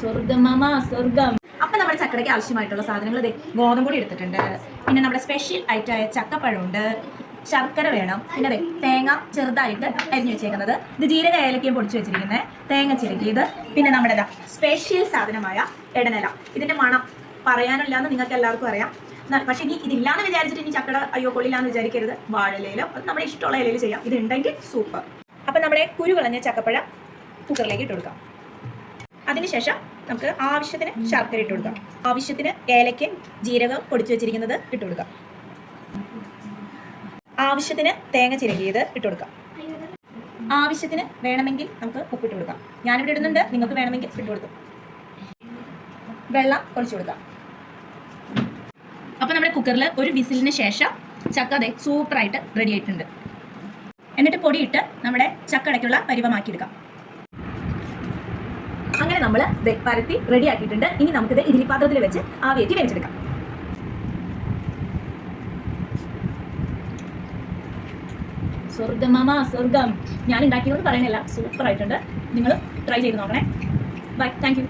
സ്വർഗമാ സ്വർഗം. അപ്പം നമ്മുടെ ചക്കടയ്ക്ക് ആവശ്യമായിട്ടുള്ള സാധനങ്ങൾ ഗോതമ്പ് പൊടി എടുത്തിട്ടുണ്ട്, പിന്നെ നമ്മുടെ സ്പെഷ്യൽ ഐറ്റമായ ചക്കപ്പഴമുണ്ട്, ശർക്കര വേണം, പിന്നെ അതെ തേങ്ങ ചെറുതായിട്ട് അരിഞ്ഞു വെച്ചേക്കുന്നത്, ഇത് ജീരക ഏലക്കയും പൊടിച്ചു വെച്ചിരിക്കുന്നത്, തേങ്ങ ചിരകിയത്, പിന്നെ നമ്മുടെ സ്പെഷ്യൽ സാധനമായ ഇടനില. ഇതിന്റെ മണം പറയാനില്ല എന്ന് നിങ്ങൾക്ക് എല്ലാവർക്കും അറിയാം. പക്ഷേ ഇനി ഇതില്ലാന്ന് വിചാരിച്ചിട്ട് ഇനി ചക്കട അയ്യോ കൊള്ളില്ലാന്ന് വിചാരിക്കരുത്. വാഴയിലോ അത് നമ്മുടെ ഇഷ്ടമുള്ള ഇലയിൽ ചെയ്യാം. ഇതുണ്ടെങ്കിൽ സൂപ്പർ. അപ്പം നമ്മുടെ കുരു കളഞ്ഞ ചക്കപ്പഴം കുക്കറിലേക്ക് ഇട്ട് കൊടുക്കാം. അതിനുശേഷം നമുക്ക് ആവശ്യത്തിന് ശർക്കര ഇട്ട് കൊടുക്കാം, ആവശ്യത്തിന് ഏലയ്ക്ക് ജീരകം പൊടിച്ചു വെച്ചിരിക്കുന്നത് ഇട്ട് കൊടുക്കാം, ആവശ്യത്തിന് തേങ്ങ ചിരകിയത് ഇട്ട് കൊടുക്കാം, ആവശ്യത്തിന് വേണമെങ്കിൽ നമുക്ക് ഉപ്പിട്ട് കൊടുക്കാം. ഞാനിവിടെ ഇടുന്നുണ്ട്, നിങ്ങൾക്ക് വേണമെങ്കിൽ ഇട്ട് കൊടുക്കും. വെള്ളം ഒഴിച്ചു കൊടുക്കാം. അപ്പോൾ നമ്മുടെ കുക്കറിൽ ഒരു വിസിലിന് ശേഷം ചക്ക അതെ സൂപ്പറായിട്ട് റെഡി ആയിട്ടുണ്ട്. എന്നിട്ട് പൊടിയിട്ട് നമ്മുടെ ചക്കടയ്ക്കുള്ള പരിവമാക്കിയെടുക്കാം. അങ്ങനെ നമ്മൾ പരത്തി റെഡി ആക്കിയിട്ടുണ്ട്. ഇനി നമുക്കിത് ഇഡ്ഡലി പാത്രത്തിൽ വെച്ച് ആവിയേറ്റി വേവിച്ചെടുക്കാം. സ്വർഗമാ സ്വർഗം. ഞാൻ ഉണ്ടാക്കിയതുകൊണ്ട് പറയണില്ല, സൂപ്പർ ആയിട്ടുണ്ട്. നിങ്ങൾ ട്രൈ ചെയ്ത് നോക്കണേ. Bye, thank U.